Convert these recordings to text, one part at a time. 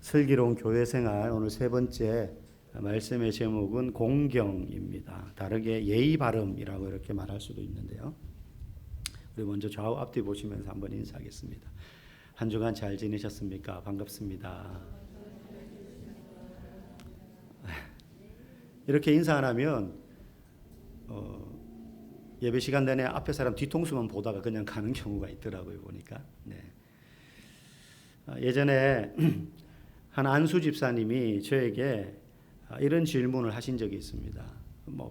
슬기로운 교회 생활 오늘 세 번째 말씀의 제목은 공경입니다. 다르게 예의 바름이라고 이렇게 말할 수도 있는데요. 우리 먼저 좌우 앞뒤 보시면서 한번 인사하겠습니다. 한 주간 잘 지내셨습니까? 반갑습니다. 이렇게 인사 안 하면 예배 시간 내내 앞에 사람 뒤통수만 보다가 그냥 가는 경우가 있더라고요, 보니까. 네. 예전에 한 안수 집사님이 저에게 이런 질문을 하신 적이 있습니다.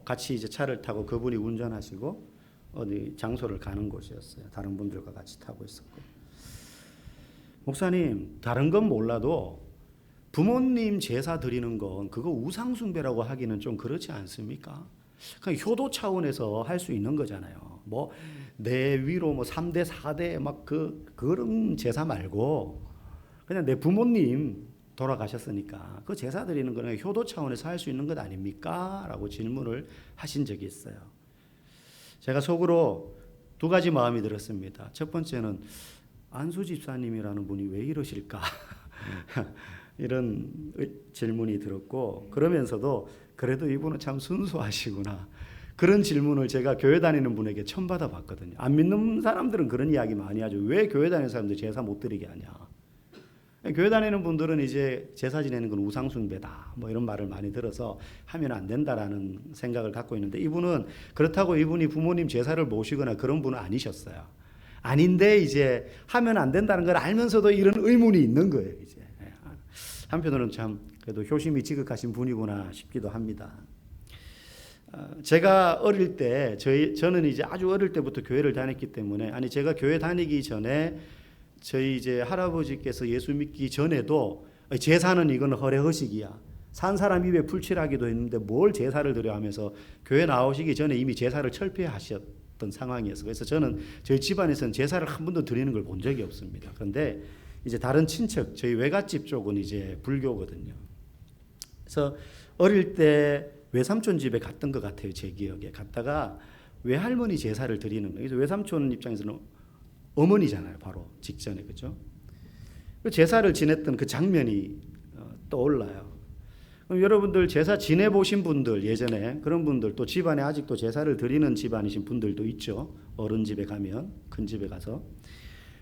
같이 이제 차를 타고 그분이 운전하시고 어디 장소를 가는 곳이었어요. 다른 분들과 같이 타고 있었고. 목사님, 다른 건 몰라도 부모님 제사 드리는 건 그거 우상숭배라고 하기는 좀 그렇지 않습니까? 그냥 효도 차원에서 할 수 있는 거잖아요. 내 위로 3대, 4대 그런 제사 말고 그냥 내 부모님 돌아가셨으니까 그 제사 드리는 거는 효도 차원에서 할 수 있는 것 아닙니까? 라고 질문을 하신 적이 있어요. 제가 속으로 두 가지 마음이 들었습니다. 첫 번째는 안수 집사님이라는 분이 왜 이러실까? 이런 질문이 들었고, 그러면서도 그래도 이분은 참 순수하시구나. 그런 질문을 제가 교회 다니는 분에게 처음 받아봤거든요. 안 믿는 사람들은 그런 이야기 많이 하죠. 왜 교회 다니는 사람들 제사 못 드리게 하냐. 교회 다니는 분들은 이제 제사 지내는 건 우상숭배다 이런 말을 많이 들어서 하면 안 된다라는 생각을 갖고 있는데, 이분은 그렇다고 이분이 부모님 제사를 모시거나 그런 분은 아니셨어요. 아닌데 이제 하면 안 된다는 걸 알면서도 이런 의문이 있는 거예요. 이제 한편으로는 참 그래도 효심이 지극하신 분이구나 싶기도 합니다. 제가 어릴 때 저는 이제 아주 어릴 때부터 교회를 다녔기 때문에, 제가 교회 다니기 전에 저희 이제 할아버지께서 예수 믿기 전에도 제사는 이건 허례허식이야, 산 사람 입에 풀칠하기도 했는데 뭘 제사를 드려 하면서 교회 나오시기 전에 이미 제사를 철폐하셨던 상황이었어요. 그래서 저는 저희 집안에서는 제사를 한 번도 드리는 걸 본 적이 없습니다. 그런데 이제 다른 친척, 저희 외갓집 쪽은 이제 불교거든요. 그래서 어릴 때 외삼촌 집에 갔던 것 같아요. 제 기억에 갔다가 외할머니 제사를 드리는 거예요. 그래서 외삼촌 입장에서는 어머니잖아요, 바로 직전에. 그죠? 그 제사를 지냈던 그 장면이 떠올라요. 그럼 여러분들 제사 지내보신 분들, 예전에 그런 분들, 또 집안에 아직도 제사를 드리는 집안이신 분들도 있죠. 어른 집에 가면, 큰 집에 가서.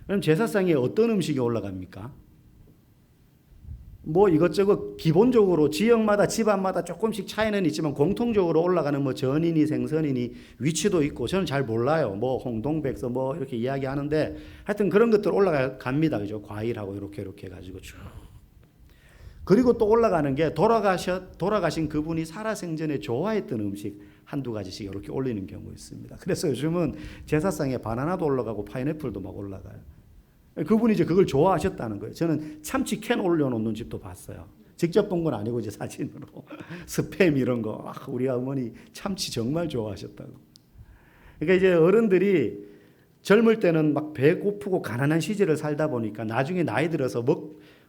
그럼 제사상에 어떤 음식이 올라갑니까? 이것저것 기본적으로 지역마다 집안마다 조금씩 차이는 있지만 공통적으로 올라가는 전이니 생선이니 위치도 있고, 저는 잘 몰라요. 홍동백서 이렇게 이야기하는데 하여튼 그런 것들 올라갑니다. 그죠? 과일하고 이렇게 해가지고 쭉. 그리고 또 올라가는 게 돌아가신 그분이 살아생전에 좋아했던 음식 한두 가지씩 이렇게 올리는 경우 있습니다. 그래서 요즘은 제사상에 바나나도 올라가고 파인애플도 막 올라가요. 그분이 이제 그걸 좋아하셨다는 거예요. 저는 참치 캔 올려놓는 집도 봤어요. 직접 본 건 아니고 이제 사진으로. 스팸 이런 거. 우리 어머니 참치 정말 좋아하셨다고. 그러니까 이제 어른들이 젊을 때는 막 배고프고 가난한 시절을 살다 보니까 나중에 나이 들어서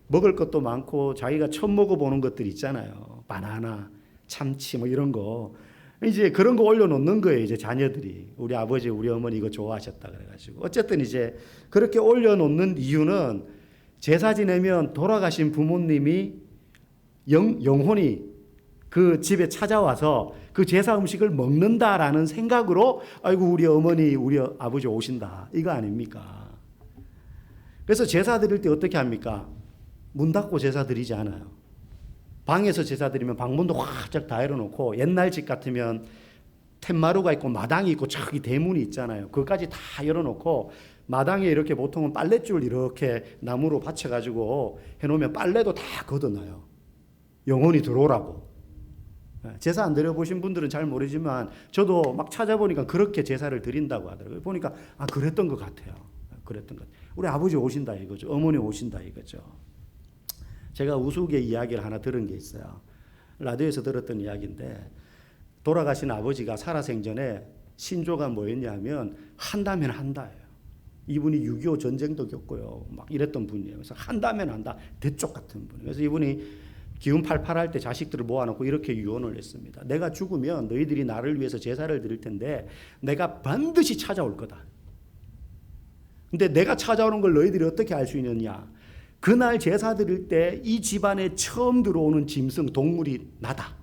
먹을 것도 많고 자기가 처음 먹어보는 것들 있잖아요. 바나나, 참치 이런 거. 이제 그런 거 올려놓는 거예요, 이제 자녀들이. 우리 아버지, 우리 어머니 이거 좋아하셨다 그래가지고. 어쨌든 이제 그렇게 올려놓는 이유는 제사 지내면 돌아가신 부모님이 영혼이 그 집에 찾아와서 그 제사 음식을 먹는다라는 생각으로, 아이고, 우리 어머니, 우리 아버지 오신다. 이거 아닙니까? 그래서 제사 드릴 때 어떻게 합니까? 문 닫고 제사 드리지 않아요. 방에서 제사 드리면 방문도 활짝 다 열어놓고, 옛날 집 같으면 툇마루가 있고 마당이 있고 저기 대문이 있잖아요. 그것까지 다 열어놓고 마당에 이렇게 보통은 빨랫줄 이렇게 나무로 받쳐가지고 해놓으면 빨래도 다 걷어놔요. 영혼이 들어오라고. 제사 안 드려보신 분들은 잘 모르지만 저도 막 찾아보니까 그렇게 제사를 드린다고 하더라고요. 보니까 그랬던 것 같아요. 그랬던 것 같아요. 우리 아버지 오신다 이거죠. 어머니 오신다 이거죠. 제가 우스갯 이야기를 하나 들은 게 있어요. 라디오에서 들었던 이야기인데, 돌아가신 아버지가 살아생전에 신조가 뭐였냐면 한다면 한다예요. 이분이 6.25 전쟁도 겪고요, 막 이랬던 분이에요. 그래서 한다면 한다, 대쪽 같은 분이에요. 그래서 이분이 기운 팔팔할 때 자식들을 모아놓고 이렇게 유언을 했습니다. 내가 죽으면 너희들이 나를 위해서 제사를 드릴 텐데 내가 반드시 찾아올 거다. 근데 내가 찾아오는 걸 너희들이 어떻게 알 수 있느냐? 그날 제사 드릴 때 이 집안에 처음 들어오는 짐승 동물이 나다.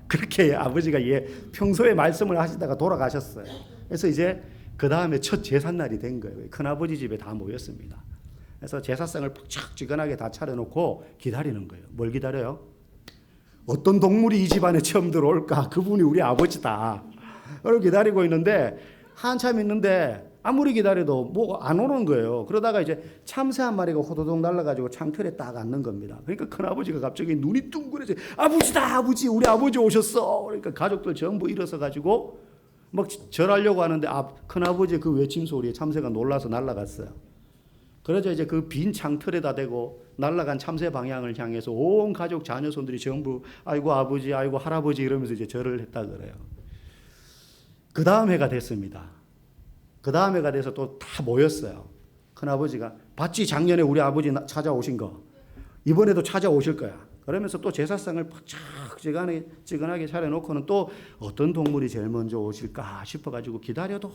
그렇게 아버지가 평소에 말씀을 하시다가 돌아가셨어요. 그래서 이제 그 다음에 첫 제삿날이 된 거예요. 큰아버지 집에 다 모였습니다. 그래서 제사상을 푹직지근하게 다 차려놓고 기다리는 거예요. 뭘 기다려요? 어떤 동물이 이 집안에 처음 들어올까? 그분이 우리 아버지다. 그걸 기다리고 있는데 한참 있는데 아무리 기다려도 뭐 안 오는 거예요. 그러다가 이제 참새 한 마리가 호도독 날라가지고 창틀에 딱 앉는 겁니다. 그러니까 큰아버지가 갑자기 눈이 둥그래져. 아버지다, 아버지, 우리 아버지 오셨어. 그러니까 가족들 전부 일어서가지고 막 절하려고 하는데 큰아버지 그 외침 소리에 참새가 놀라서 날아갔어요. 그러자 이제 그 빈 창틀에다 대고 날아간 참새 방향을 향해서 온 가족 자녀손들이 전부 아이고 아버지, 아이고 할아버지 이러면서 이제 절을 했다 그래요. 그 다음 해가 됐습니다. 그 다음 해가 돼서 또 다 모였어요. 큰아버지가 봤지 작년에 우리 아버지 찾아오신 거 이번에도 찾아오실 거야. 그러면서 또 제사상을 푹직지근하게 차려놓고는 또 어떤 동물이 제일 먼저 오실까 싶어가지고 기다려도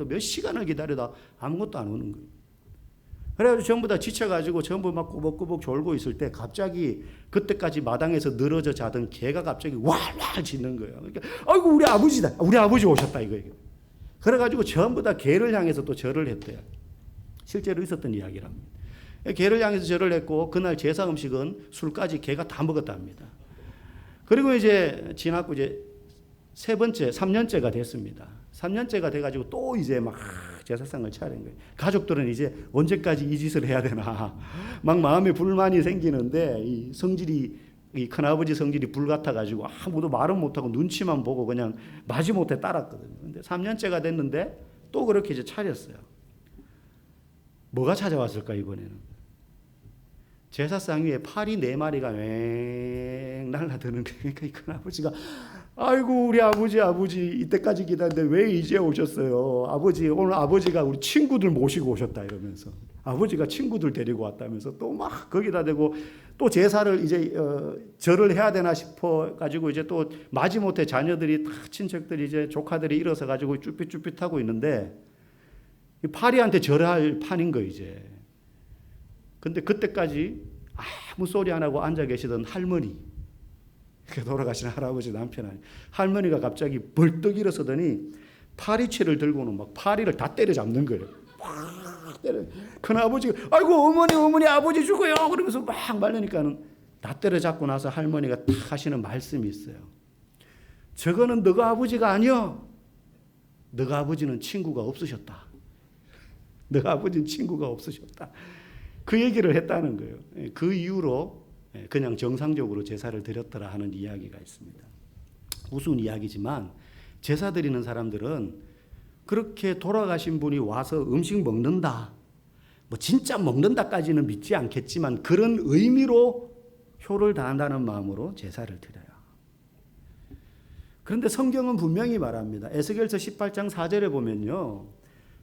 몇 시간을 기다려도 아무것도 안 오는 거예요. 그래가지고 전부 다 지쳐가지고 전부 막 꾸벅꾸벅 졸고 있을 때 갑자기 그때까지 마당에서 늘어져 자던 개가 갑자기 왈왈 짖는 거예요. 그러니까 아이고 우리 아버지다. 우리 아버지 오셨다 이거예요. 그래가지고 전부 다 개를 향해서 또 절을 했대요. 실제로 있었던 이야기랍니다. 개를 향해서 절을 했고 그날 제사 음식은 술까지 개가 다 먹었답니다. 그리고 이제 지났고 이제 3년째가 됐습니다. 3년째가 돼가지고 또 이제 막 제사상을 차린 거예요. 가족들은 이제 언제까지 이 짓을 해야 되나 막 마음에 불만이 생기는데 이 큰아버지 성질이 불같아가지고 아무도 말은 못하고 눈치만 보고 그냥 마지못해 따랐거든요. 근데 3년째가 됐는데 또 그렇게 이제 차렸어요. 뭐가 찾아왔을까 이번에는? 제사상 위에 파리 4마리가 왱 날라드는 거예요. 그러니까 이 큰아버지가 아이고 우리 아버지 이때까지 기다렸는데 왜 이제 오셨어요? 아버지 오늘 아버지가 우리 친구들 모시고 오셨다 이러면서 아버지가 친구들 데리고 왔다면서 또 막 거기다 대고 또 제사를 이제 절을 해야 되나 싶어 가지고 이제 또 마지못해 자녀들이 다 친척들이 이제 조카들이 일어서 가지고 쭈삣쭈삣하고 있는데 이 파리한테 절할 판인 거 이제. 근데 그때까지 아무 소리 안 하고 앉아 계시던 할머니, 돌아가신 할아버지 남편 할머니가 갑자기 벌떡 일어서더니 파리채를 들고는 막 파리를 다 때려잡는 거예요. 막 때려. 큰아버지가 아이고 어머니 아버지 죽어요 그러면서 막 말리니까는 다 때려잡고 나서 할머니가 딱 하시는 말씀이 있어요. 저거는 너가 아버지가 아니여. 너가 아버지는 친구가 없으셨다. 너가 아버지는 친구가 없으셨다. 그 얘기를 했다는 거예요. 그 이후로 그냥 정상적으로 제사를 드렸더라 하는 이야기가 있습니다. 우스운 이야기지만 제사 드리는 사람들은 그렇게 돌아가신 분이 와서 음식 먹는다. 뭐 진짜 먹는다까지는 믿지 않겠지만 그런 의미로 효를 다한다는 마음으로 제사를 드려요. 그런데 성경은 분명히 말합니다. 에스겔서 18장 4절에 보면요.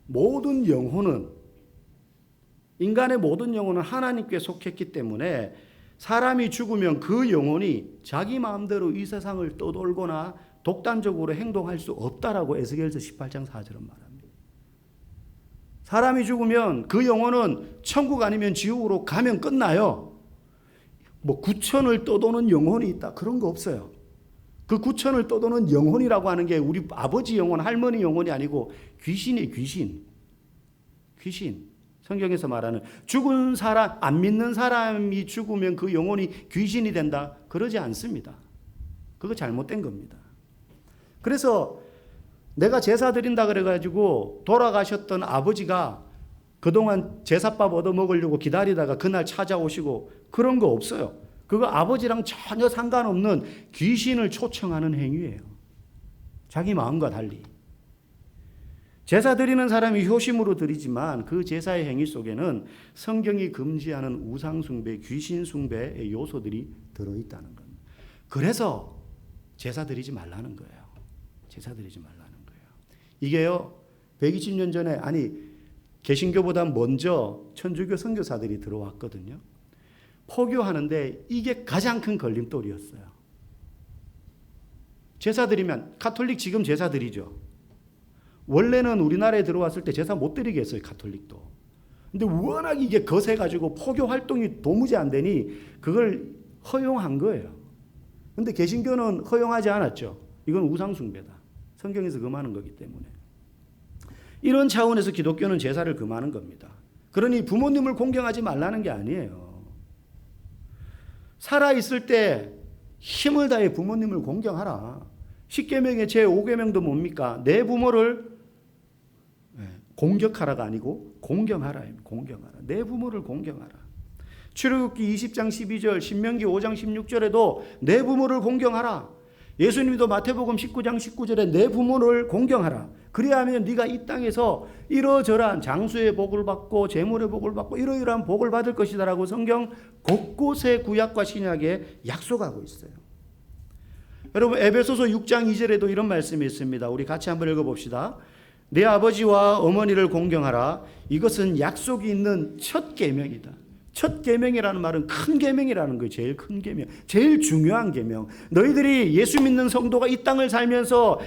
모든 영혼은 인간의 모든 영혼은 하나님께 속했기 때문에 사람이 죽으면 그 영혼이 자기 마음대로 이 세상을 떠돌거나 독단적으로 행동할 수 없다라고 에스겔서 18장 4절은 말합니다. 사람이 죽으면 그 영혼은 천국 아니면 지옥으로 가면 끝나요. 뭐 구천을 떠도는 영혼이 있다. 그런 거 없어요. 그 구천을 떠도는 영혼이라고 하는 게 우리 아버지 영혼, 할머니 영혼이 아니고 귀신이에요. 귀신. 성경에서 말하는 죽은 사람, 안 믿는 사람이 죽으면 그 영혼이 귀신이 된다. 그러지 않습니다. 그거 잘못된 겁니다. 그래서 내가 제사 드린다 그래가지고 돌아가셨던 아버지가 그동안 제사밥 얻어먹으려고 기다리다가 그날 찾아오시고 그런 거 없어요. 그거 아버지랑 전혀 상관없는 귀신을 초청하는 행위예요. 자기 마음과 달리. 제사 드리는 사람이 효심으로 드리지만 그 제사의 행위 속에는 성경이 금지하는 우상숭배, 귀신숭배의 요소들이 들어있다는 겁니다. 그래서 제사 드리지 말라는 거예요. 제사 드리지 말라는 거예요. 이게요, 120년 전에, 개신교보다 먼저 천주교 선교사들이 들어왔거든요. 포교하는데 이게 가장 큰 걸림돌이었어요. 제사 드리면, 가톨릭 지금 제사 드리죠. 원래는 우리나라에 들어왔을 때 제사 못 드리게 했어요, 가톨릭도. 근데 워낙 이게 거세가지고 포교 활동이 도무지 안 되니 그걸 허용한 거예요. 근데 개신교는 허용하지 않았죠. 이건 우상숭배다. 성경에서 금하는 거기 때문에. 이런 차원에서 기독교는 제사를 금하는 겁니다. 그러니 부모님을 공경하지 말라는 게 아니에요. 살아있을 때 힘을 다해 부모님을 공경하라. 10계명의 제5계명도 뭡니까? 내 부모를 공격하라가 아니고 공경하라. 공경하라. 내 부모를 공경하라. 출애굽기 20장 12절, 신명기 5장 16절에도 내 부모를 공경하라. 예수님도 마태복음 19장 19절에 내 부모를 공경하라. 그래야하면 네가 이 땅에서 이러저러한 장수의 복을 받고 재물의 복을 받고 이러이러한 복을 받을 것이다라고 성경 곳곳에 구약과 신약에 약속하고 있어요. 여러분 에베소서 6장 2절에도 이런 말씀이 있습니다. 우리 같이 한번 읽어봅시다. 내 아버지와 어머니를 공경하라. 이것은 약속이 있는 첫 계명이다. 첫 계명이라는 말은 큰 계명이라는 거예요. 제일 큰 계명, 제일 중요한 계명. 너희들이 예수 믿는 성도가 이 땅을 살면서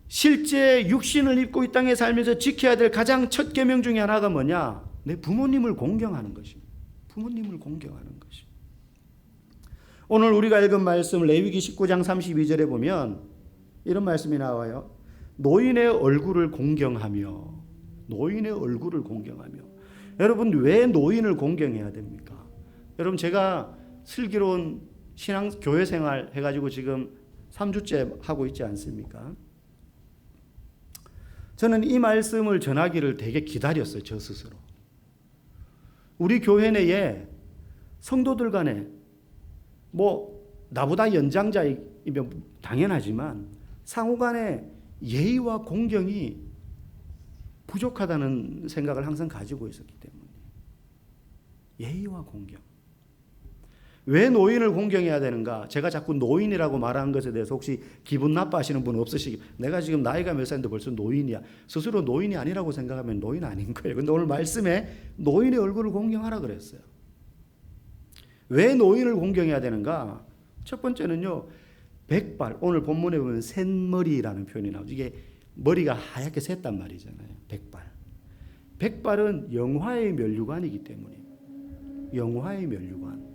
실제 육신을 입고 이 땅에 살면서 지켜야 될 가장 첫 계명 중에 하나가 뭐냐? 내 부모님을 공경하는 것입니다. 부모님을 공경하는 것이. 오늘 우리가 읽은 말씀 레위기 19장 32절에 보면 이런 말씀이 나와요. 노인의 얼굴을 공경하며, 노인의 얼굴을 공경하며. 여러분 왜 노인을 공경해야 됩니까? 여러분 제가 슬기로운 신앙 교회 생활 해가지고 지금 3주째 하고 있지 않습니까? 저는 이 말씀을 전하기를 되게 기다렸어요. 저 스스로. 우리 교회 내에 성도들 간에 뭐 나보다 연장자이면 당연하지만 상호 간에 예의와 공경이 부족하다는 생각을 항상 가지고 있었기 때문에. 예의와 공경. 왜 노인을 공경해야 되는가? 제가 자꾸 노인이라고 말하는 것에 대해서 혹시 기분 나빠하시는 분 없으시기, 내가 지금 나이가 몇 살인데 벌써 노인이야. 스스로 노인이 아니라고 생각하면 노인 아닌 거예요. 근데 오늘 말씀에 노인의 얼굴을 공경하라 그랬어요. 왜 노인을 공경해야 되는가? 첫 번째는요, 백발. 오늘 본문에 보면 샛머리라는 표현이 나오죠. 이게 머리가 하얗게 샜단 말이잖아요. 백발. 백발은 영화의 면류관이기 때문에. 영화의 면류관.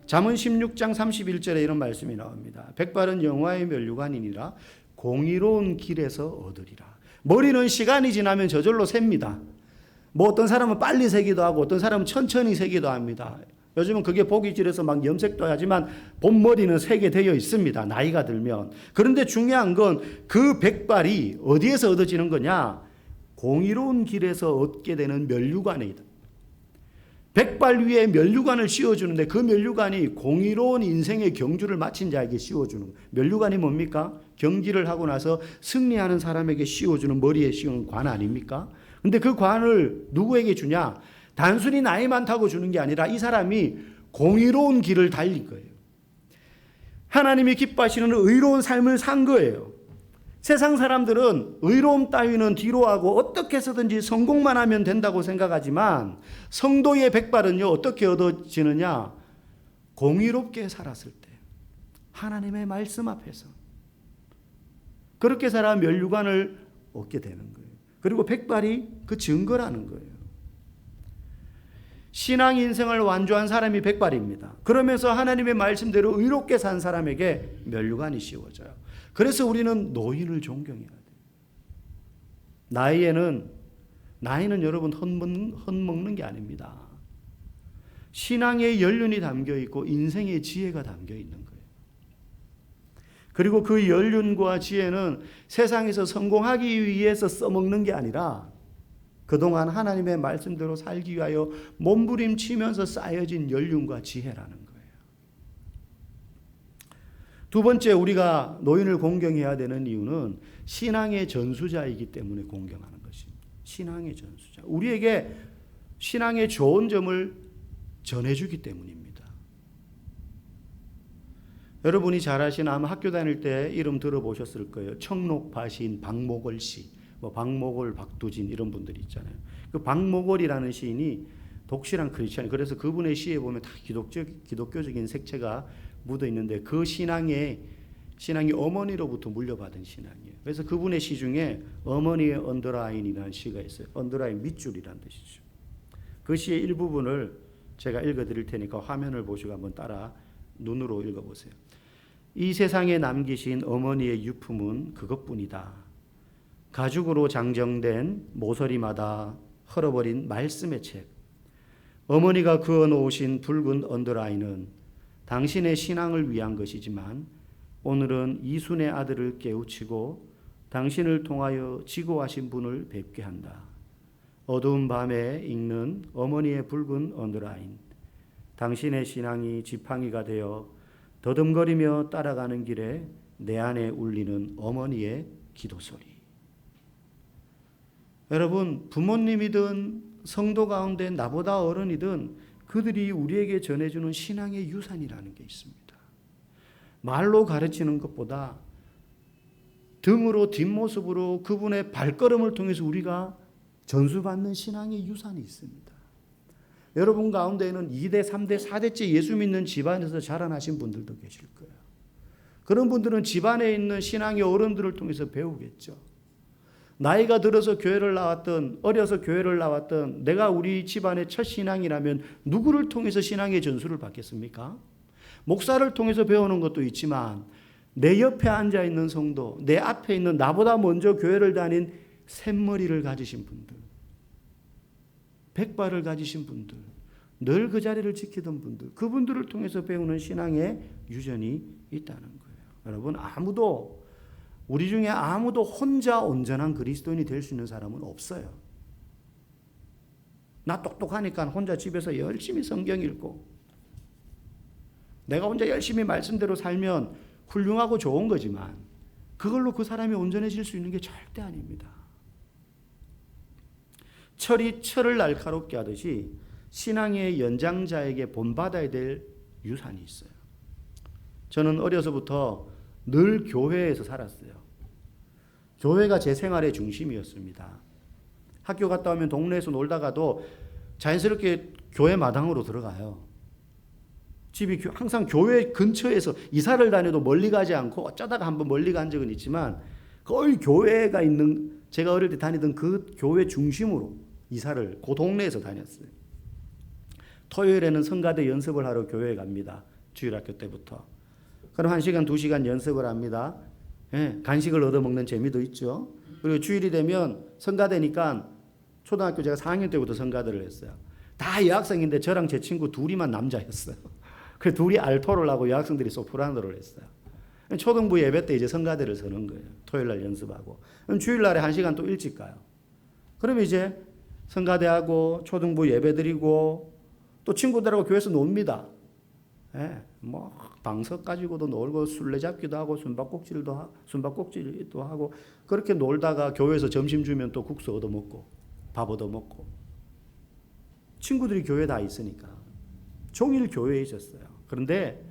잠언 16장 31절에 이런 말씀이 나옵니다. 백발은 영화의 면류관이니라 공의로운 길에서 얻으리라. 머리는 시간이 지나면 저절로 셉니다. 뭐 어떤 사람은 빨리 새기도 하고 어떤 사람은 천천히 새기도 합니다. 요즘은 그게 보기 질해서 막 염색도 하지만 본머리는 새게 되어 있습니다. 나이가 들면. 그런데 중요한 건 그 백발이 어디에서 얻어지는 거냐? 공의로운 길에서 얻게 되는 면류관이다. 백발 위에 면류관을 씌워주는데 그 면류관이 공의로운 인생의 경주를 마친 자에게 씌워주는 거예요. 면류관이 뭡니까? 경기를 하고 나서 승리하는 사람에게 씌워주는, 머리에 씌우는 관 아닙니까? 근데 그 관을 누구에게 주냐? 단순히 나이 많다고 주는 게 아니라 이 사람이 공의로운 길을 달린 거예요. 하나님이 기뻐하시는 의로운 삶을 산 거예요. 세상 사람들은 의로움 따위는 뒤로 하고 어떻게 해서든지 성공만 하면 된다고 생각하지만 성도의 백발은요, 어떻게 얻어지느냐? 공의롭게 살았을 때 하나님의 말씀 앞에서 그렇게 살아 면류관을 얻게 되는 거예요. 그리고 백발이 그 증거라는 거예요. 신앙 인생을 완주한 사람이 백발입니다. 그러면서 하나님의 말씀대로 의롭게 산 사람에게 면류관이 씌워져요. 그래서 우리는 노인을 존경해야 돼요. 나이는 여러분 헛먹는 게 아닙니다. 신앙의 연륜이 담겨 있고 인생의 지혜가 담겨 있는 거예요. 그리고 그 연륜과 지혜는 세상에서 성공하기 위해서 써먹는 게 아니라 그동안 하나님의 말씀대로 살기 위하여 몸부림치면서 쌓여진 연륜과 지혜라는 거예요. 두 번째, 우리가 노인을 공경해야 되는 이유는 신앙의 전수자이기 때문에 공경하는 것입니다. 신앙의 전수자. 우리에게 신앙의 좋은 점을 전해주기 때문입니다. 여러분이 잘 아시는, 아마 학교 다닐 때 이름 들어보셨을 거예요. 청록바시인 박목월 씨, 박목월, 박두진 이런 분들이 있잖아요. 그 박목월이라는 시인이 독실한 크리스찬, 그래서 그분의 시에 보면 다 기독교적인 색채가 묻어 있는데 그 신앙이 어머니로부터 물려받은 신앙이에요. 그래서 그분의 시 중에 어머니의 언더라인이라는 시가 있어요. 언더라인 밑줄이라는 뜻이죠. 그 시의 일부분을 제가 읽어드릴 테니까 화면을 보시고 한번 따라 눈으로 읽어보세요. 이 세상에 남기신 어머니의 유품은 그것뿐이다. 가죽으로 장정된 모서리마다 헐어버린 말씀의 책. 어머니가 그어놓으신 붉은 언더라인은 당신의 신앙을 위한 것이지만 오늘은 이순의 아들을 깨우치고 당신을 통하여 지고하신 분을 뵙게 한다. 어두운 밤에 읽는 어머니의 붉은 언더라인. 당신의 신앙이 지팡이가 되어 더듬거리며 따라가는 길에 내 안에 울리는 어머니의 기도소리. 여러분, 부모님이든 성도 가운데 나보다 어른이든 그들이 우리에게 전해주는 신앙의 유산이라는 게 있습니다. 말로 가르치는 것보다 등으로 뒷모습으로 그분의 발걸음을 통해서 우리가 전수받는 신앙의 유산이 있습니다. 여러분 가운데에는 2대, 3대, 4대째 예수 믿는 집안에서 자라나신 분들도 계실 거예요. 그런 분들은 집안에 있는 신앙의 어른들을 통해서 배우겠죠. 나이가 들어서 교회를 나왔던, 어려서 교회를 나왔던 내가 우리 집안의 첫 신앙이라면 누구를 통해서 신앙의 전수를 받겠습니까? 목사를 통해서 배우는 것도 있지만 내 옆에 앉아있는 성도, 내 앞에 있는 나보다 먼저 교회를 다닌 샘머리를 가지신 분들, 백발을 가지신 분들, 늘 그 자리를 지키던 분들, 그분들을 통해서 배우는 신앙의 유전이 있다는 거예요. 여러분, 우리 중에 아무도 혼자 온전한 그리스도인이 될 수 있는 사람은 없어요. 나 똑똑하니까 혼자 집에서 열심히 성경 읽고 내가 혼자 열심히 말씀대로 살면 훌륭하고 좋은 거지만 그걸로 그 사람이 온전해질 수 있는 게 절대 아닙니다. 철이 철을 날카롭게 하듯이 신앙의 연장자에게 본받아야 될 유산이 있어요. 저는 어려서부터 늘 교회에서 살았어요. 교회가 제 생활의 중심이었습니다. 학교 갔다 오면 동네에서 놀다가도 자연스럽게 교회 마당으로 들어가요. 집이 항상 교회 근처에서 이사를 다녀도 멀리 가지 않고 어쩌다가 한번 멀리 간 적은 있지만 거의 교회가 있는, 제가 어릴 때 다니던 그 교회 중심으로 이사를 그 동네에서 다녔어요. 토요일에는 성가대 연습을 하러 교회에 갑니다. 주일학교 때부터. 그럼 1시간, 2시간 연습을 합니다. 예, 간식을 얻어먹는 재미도 있죠. 그리고 주일이 되면 성가대니까 초등학교 제가 4학년 때부터 성가대를 했어요. 다 여학생인데 저랑 제 친구 둘이만 남자였어요. 그래서 둘이 알토를 하고 여학생들이 소프라노를 했어요. 초등부 예배 때 이제 성가대를 서는 거예요. 토요일 날 연습하고. 그럼 주일 날에 1시간 또 일찍 가요. 그러면 이제 성가대하고 초등부 예배 드리고 또 친구들하고 교회에서 놉니다. 예, 뭐 방석 가지고도 놀고 술래잡기도 하고 숨바꼭질도 하고 그렇게 놀다가 교회에서 점심 주면 또 국수 얻어먹고 밥 얻어먹고 친구들이 교회에 다 있으니까 종일 교회에 있었어요. 그런데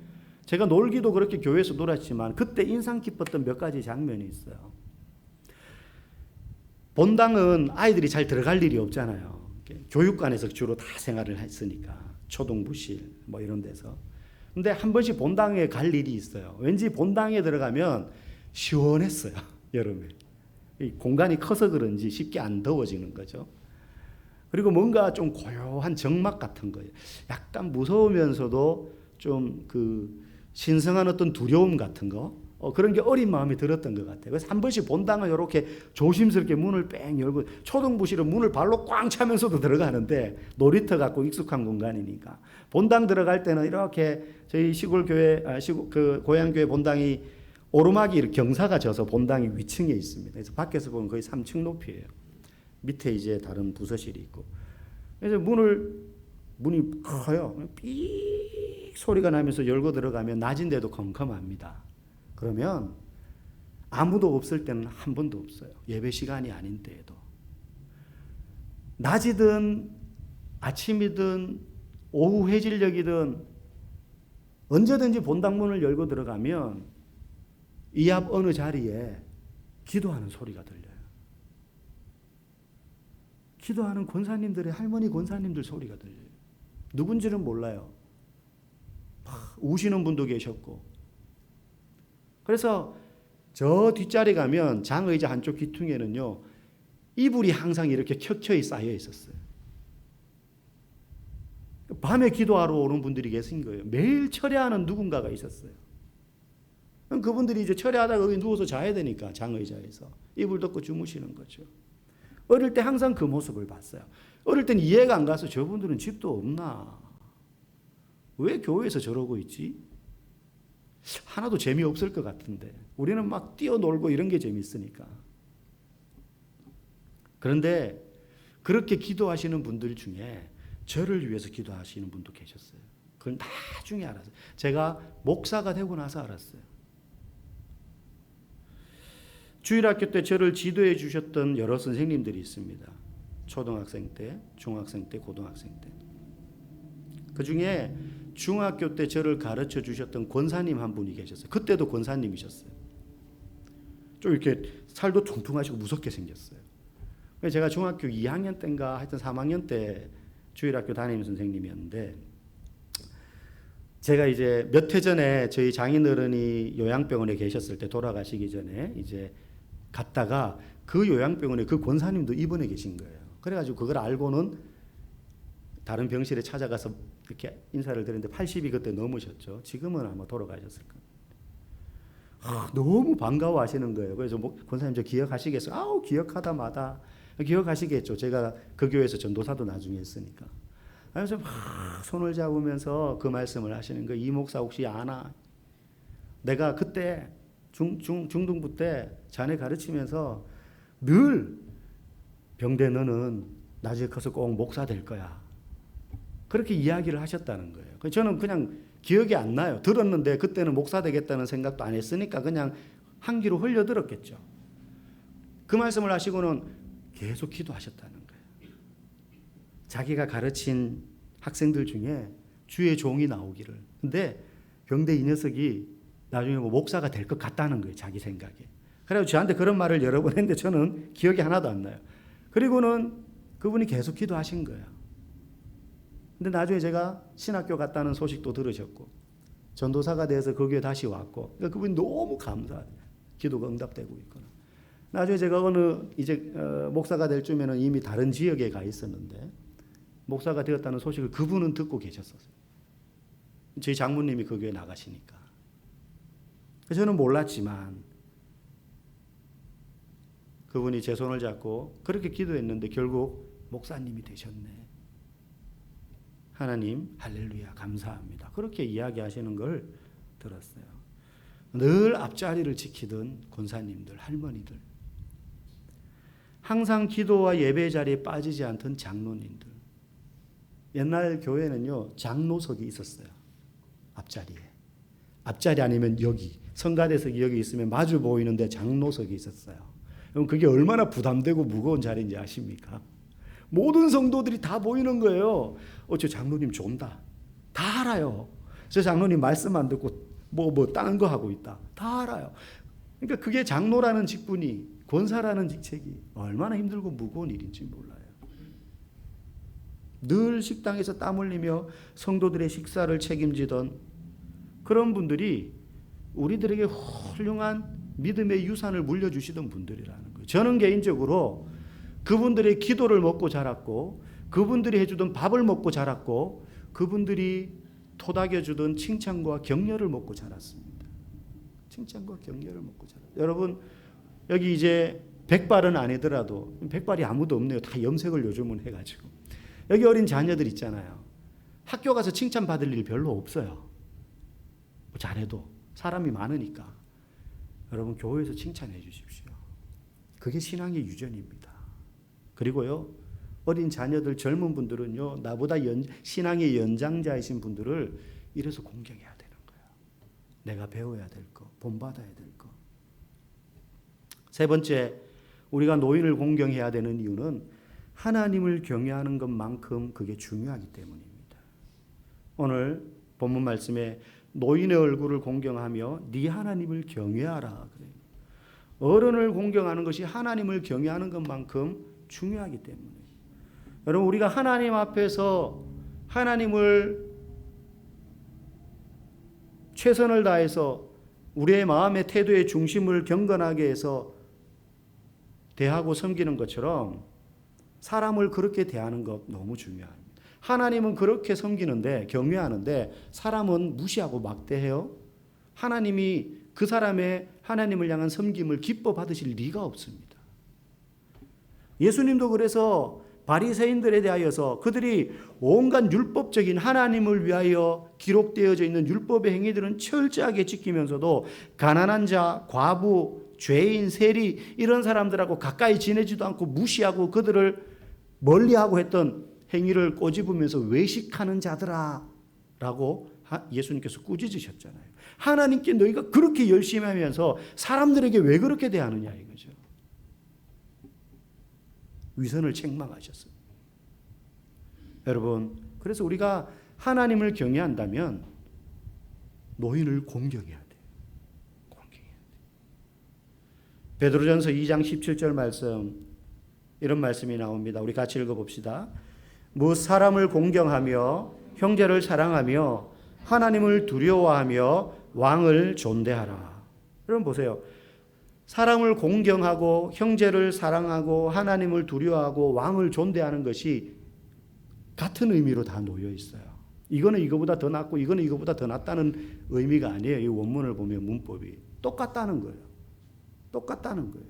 제가 놀기도 그렇게 교회에서 놀았지만 그때 인상 깊었던 몇 가지 장면이 있어요. 본당은 아이들이 잘 들어갈 일이 없잖아요. 교육관에서 주로 다 생활을 했으니까 초등부실 뭐 이런 데서. 근데 한 번씩 본당에 갈 일이 있어요. 왠지 본당에 들어가면 시원했어요. 여름에. 이 공간이 커서 그런지 쉽게 안 더워지는 거죠. 그리고 뭔가 좀 고요한 정막 같은 거예요. 약간 무서우면서도 좀 그 신성한 어떤 두려움 같은 거, 그런 게 어린 마음이 들었던 것 같아요. 그래서 한 번씩 본당을 이렇게 조심스럽게 문을 뺑 열고 초등부실은 문을 발로 꽝 차면서도 들어가는데 놀이터 같고 익숙한 공간이니까 본당 들어갈 때는 이렇게 저희 시골 교회, 그 고향 교회 본당이 오르막이 이렇게 경사가 져서 본당이 위층에 있습니다. 그래서 밖에서 보면 거의 3층 높이에요. 밑에 이제 다른 부서실이 있고. 그래서 문이 커요. 삐 소리가 나면서 열고 들어가면 낮인데도 컴컴합니다. 그러면 아무도 없을 때는 한 번도 없어요. 예배 시간이 아닌데도. 낮이든 아침이든 오후 해질녘이든 언제든지 본당문을 열고 들어가면 이 앞 어느 자리에 기도하는 소리가 들려요. 기도하는 권사님들의 할머니 권사님들 소리가 들려요. 누군지는 몰라요. 우시는 분도 계셨고. 그래서 저 뒷자리 가면 장의자 한쪽 귀퉁이에는요, 이불이 항상 이렇게 켜켜이 쌓여 있었어요. 밤에 기도하러 오는 분들이 계신 거예요. 매일 철야하는 누군가가 있었어요. 그분들이 이제 철야하다가 거기 누워서 자야 되니까 장의자에서 이불 덮고 주무시는 거죠. 어릴 때 항상 그 모습을 봤어요. 어릴 땐 이해가 안 가서 저분들은 집도 없나? 왜 교회에서 저러고 있지? 하나도 재미없을 것 같은데 우리는 막 뛰어놀고 이런 게 재밌으니까. 그런데 그렇게 기도하시는 분들 중에 저를 위해서 기도하시는 분도 계셨어요. 그걸 나중에 알았어요. 제가 목사가 되고 나서 알았어요. 주일학교 때 저를 지도해 주셨던 여러 선생님들이 있습니다. 초등학생 때, 중학생 때, 고등학생 때. 그 중에 중학교 때 저를 가르쳐 주셨던 권사님 한 분이 계셨어요. 그때도 권사님이셨어요. 좀 이렇게 살도 퉁퉁하시고 무섭게 생겼어요. 제가 중학교 2학년 때인가 하여튼 3학년 때 주일학교 담임 선생님이었는데 제가 이제 몇 해 전에 저희 장인어른이 요양병원에 계셨을 때 돌아가시기 전에 이제 갔다가 그 요양병원에 그 권사님도 입원해 계신 거예요. 그래가지고 그걸 알고는 다른 병실에 찾아가서 이렇게 인사를 드렸는데 80이 그때 넘으셨죠. 지금은 아마 돌아가셨을 거예요. 너무 반가워하시는 거예요. 그래서 권사님 저 기억하시겠어요? 아우 기억하다마다 기억하시겠죠. 제가 그 교회에서 전도사도 나중에 했으니까. 그래서 막 손을 잡으면서 그 말씀을 하시는 거예요. 이 목사 혹시 아나? 내가 그때 중등부 때 자네 가르치면서 늘 병대 너는 나중에 커서 꼭 목사 될 거야. 그렇게 이야기를 하셨다는 거예요. 저는 그냥 기억이 안 나요. 들었는데 그때는 목사 되겠다는 생각도 안 했으니까 그냥 한 귀로 흘려들었겠죠. 그 말씀을 하시고는 계속 기도하셨다는 거예요. 자기가 가르친 학생들 중에 주의 종이 나오기를. 근데 병대 이 녀석이 나중에 뭐 목사가 될 것 같다는 거예요. 자기 생각에. 그래서 저한테 그런 말을 여러 번 했는데 저는 기억이 하나도 안 나요. 그리고는 그분이 계속 기도하신 거예요. 근데 나중에 제가 신학교 갔다는 소식도 들으셨고 전도사가 돼서 그 교회 다시 왔고 그러니까 그분이 너무 감사해요. 기도가 응답되고 있구나. 나중에 제가 어느 이제 목사가 될 쯤에는 이미 다른 지역에 가 있었는데 목사가 되었다는 소식을 그분은 듣고 계셨었어요. 저희 장모님이 그 교회 나가시니까. 저는 몰랐지만 그분이 제 손을 잡고 그렇게 기도했는데 결국 목사님이 되셨네. 하나님 할렐루야 감사합니다. 그렇게 이야기하시는 걸 들었어요. 늘 앞자리를 지키던 권사님들, 할머니들, 항상 기도와 예배 자리에 빠지지 않던 장로님들. 옛날 교회는요 장로석이 있었어요. 앞자리에. 앞자리 아니면 여기 성가대석이 여기 있으면 마주 보이는데 장로석이 있었어요. 그럼 그게 얼마나 부담되고 무거운 자리인지 아십니까? 모든 성도들이 다 보이는 거예요. 저 장로님 좋다. 다 알아요. 저 장로님 말씀 안 듣고 다른 거 하고 있다. 다 알아요. 그러니까 그게 장로라는 직분이, 권사라는 직책이 얼마나 힘들고 무거운 일인지 몰라요. 늘 식당에서 땀 흘리며 성도들의 식사를 책임지던 그런 분들이 우리들에게 훌륭한 믿음의 유산을 물려주시던 분들이라는 거예요. 저는 개인적으로 그분들의 기도를 먹고 자랐고 그분들이 해주던 밥을 먹고 자랐고 그분들이 토닥여주던 칭찬과 격려를 먹고 자랐습니다. 칭찬과 격려를 먹고 자랐어요. 여러분 여기 이제 백발은 아니더라도 백발이 아무도 없네요. 다 염색을 요즘은 해가지고 여기 어린 자녀들 있잖아요. 학교 가서 칭찬받을 일 별로 없어요. 잘해도 사람이 많으니까 여러분 교회에서 칭찬해 주십시오. 그게 신앙의 유전입니다. 그리고요 어린 자녀들 젊은 분들은요 나보다 신앙의 연장자이신 분들을 이래서 공경해야 되는 거예요. 내가 배워야 될 거, 본받아야 될 거. 세 번째, 우리가 노인을 공경해야 되는 이유는 하나님을 경외하는 것만큼 그게 중요하기 때문입니다. 오늘 본문 말씀에 노인의 얼굴을 공경하며 네 하나님을 경외하라 그래요. 어른을 공경하는 것이 하나님을 경외하는 것만큼 중요하기 때문에 여러분 우리가 하나님 앞에서 하나님을 최선을 다해서 우리의 마음의 태도의 중심을 경건하게 해서 대하고 섬기는 것처럼 사람을 그렇게 대하는 것 너무 중요합니다. 하나님은 그렇게 섬기는데, 경외하는데 사람은 무시하고 막대해요. 하나님이 그 사람의 하나님을 향한 섬김을 기뻐 받으실 리가 없습니다. 예수님도 그래서 바리새인들에 대하여서 그들이 온갖 율법적인 하나님을 위하여 기록되어져 있는 율법의 행위들은 철저하게 지키면서도 가난한 자, 과부, 죄인, 세리 이런 사람들하고 가까이 지내지도 않고 무시하고 그들을 멀리하고 했던 행위를 꼬집으면서 외식하는 자들아 라고 예수님께서 꾸짖으셨잖아요. 하나님께 너희가 그렇게 열심히 하면서 사람들에게 왜 그렇게 대하느냐 이거죠. 위선을 책망하셨어요. 여러분, 그래서 우리가 하나님을 경외한다면 노인을 공경해야 돼요. 공경해야 돼요. 베드로전서 2장 17절 말씀, 이런 말씀이 나옵니다. 우리 같이 읽어봅시다. 무 사람을 공경하며 형제를 사랑하며 하나님을 두려워하며 왕을 존대하라. 여러분 보세요. 사람을 공경하고 형제를 사랑하고 하나님을 두려워하고 왕을 존대하는 것이 같은 의미로 다 놓여 있어요. 이거는 이거보다 더 낫고 이거는 이거보다 더 낫다는 의미가 아니에요. 이 원문을 보면 문법이 똑같다는 거예요. 똑같다는 거예요.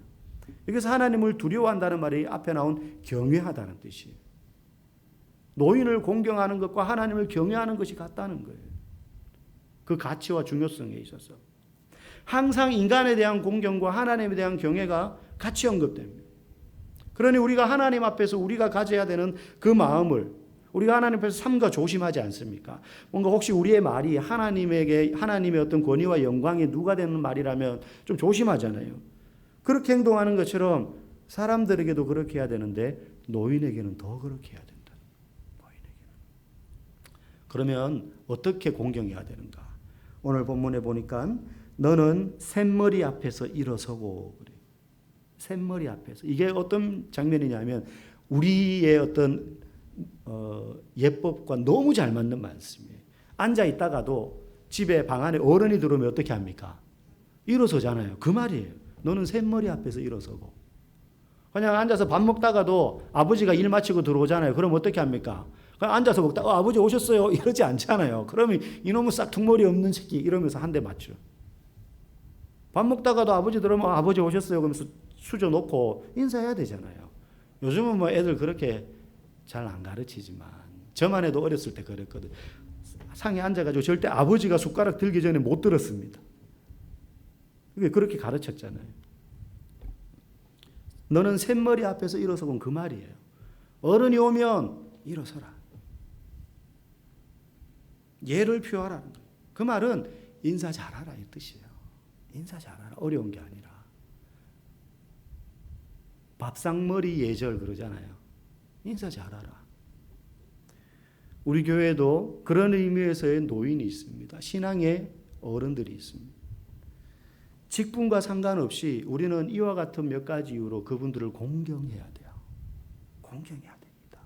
여기서 하나님을 두려워한다는 말이 앞에 나온 경외하다는 뜻이에요. 노인을 공경하는 것과 하나님을 경외하는 것이 같다는 거예요. 그 가치와 중요성에 있어서 항상 인간에 대한 공경과 하나님에 대한 경외가 같이 언급됩니다. 그러니 우리가 하나님 앞에서 우리가 가져야 되는 그 마음을 우리가 하나님 앞에서 삼가 조심하지 않습니까? 뭔가 혹시 우리의 말이 하나님의 어떤 권위와 영광에 누가 되는 말이라면 좀 조심하잖아요. 그렇게 행동하는 것처럼 사람들에게도 그렇게 해야 되는데 노인에게는 더 그렇게 해야 된다. 노인에게는. 그러면 어떻게 공경해야 되는가? 오늘 본문에 보니까 너는 샘머리 앞에서 일어서고 그래. 샘머리 앞에서. 이게 어떤 장면이냐면 우리의 어떤 예법과 너무 잘 맞는 말씀이에요. 앉아 있다가도 집에 방 안에 어른이 들어오면 어떻게 합니까? 일어서잖아요. 그 말이에요. 너는 샘머리 앞에서 일어서고. 그냥 앉아서 밥 먹다가도 아버지가 일 마치고 들어오잖아요. 그럼 어떻게 합니까? 그냥 앉아서 먹다가 아버지 오셨어요. 이러지 않잖아요. 그러면 이놈은 싹퉁머리 없는 새끼 이러면서 한 대 맞죠. 밥 먹다가도 아버지 들어오면 아버지 오셨어요. 그러면서 수저 놓고 인사해야 되잖아요. 요즘은 뭐 애들 그렇게 잘 안 가르치지만 저만 해도 어렸을 때 그랬거든. 상에 앉아가지고 절대 아버지가 숟가락 들기 전에 못 들었습니다. 그렇게 가르쳤잖아요. 너는 샘머리 앞에서 일어서곤 그 말이에요. 어른이 오면 일어서라. 예를 표하라는 거예요. 그 말은 인사 잘하라 이 뜻이에요. 인사 잘하라. 어려운 게 아니라. 밥상머리 예절 그러잖아요. 인사 잘하라. 우리 교회도 그런 의미에서의 노인이 있습니다. 신앙의 어른들이 있습니다. 직분과 상관없이 우리는 이와 같은 몇 가지 이유로 그분들을 공경해야 돼요. 공경해야 됩니다.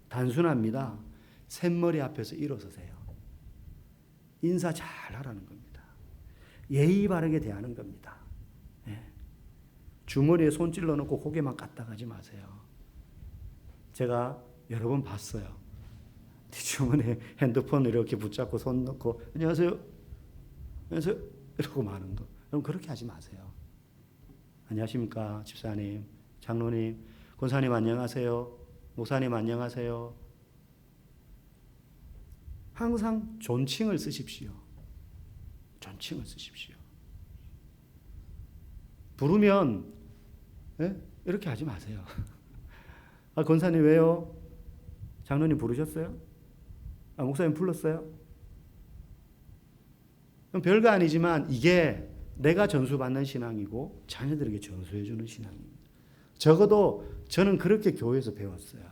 단순합니다. 샘머리 앞에서 일어서세요. 인사 잘하라는 겁니다. 예의 바르게 대하는 겁니다. 네. 주머니에 손 찔러 넣고 고개만 까딱하지 마세요. 제가 여러 번 봤어요. 주머니에 핸드폰을 이렇게 붙잡고 손 넣고 안녕하세요. 안녕하세요. 이러고 마는 거. 여러분 그렇게 하지 마세요. 안녕하십니까 집사님, 장로님, 권사님 안녕하세요. 목사님 안녕하세요. 항상 존칭을 쓰십시오. 존칭을 쓰십시오. 부르면 이렇게 하지 마세요. 아, 권사님 왜요? 장로님 부르셨어요? 아, 목사님 불렀어요? 별거 아니지만 이게 내가 전수받는 신앙이고 자녀들에게 전수해주는 신앙입니다. 적어도 저는 그렇게 교회에서 배웠어요.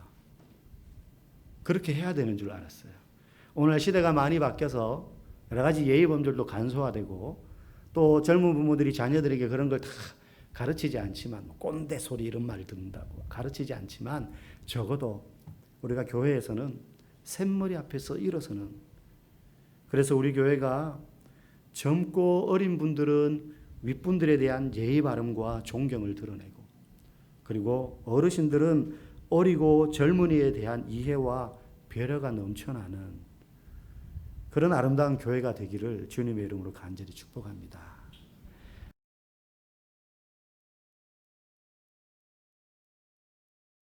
그렇게 해야 되는 줄 알았어요. 오늘 시대가 많이 바뀌어서 여러 가지 예의범들도 간소화되고 또 젊은 부모들이 자녀들에게 그런 걸 다 가르치지 않지만 꼰대 소리 이런 말 듣는다고 가르치지 않지만 적어도 우리가 교회에서는 샘머리 앞에서 일어서는 그래서 우리 교회가 젊고 어린 분들은 윗분들에 대한 예의 바름과 존경을 드러내고 그리고 어르신들은 어리고 젊은이에 대한 이해와 배려가 넘쳐나는 그런 아름다운 교회가 되기를 주님의 이름으로 간절히 축복합니다.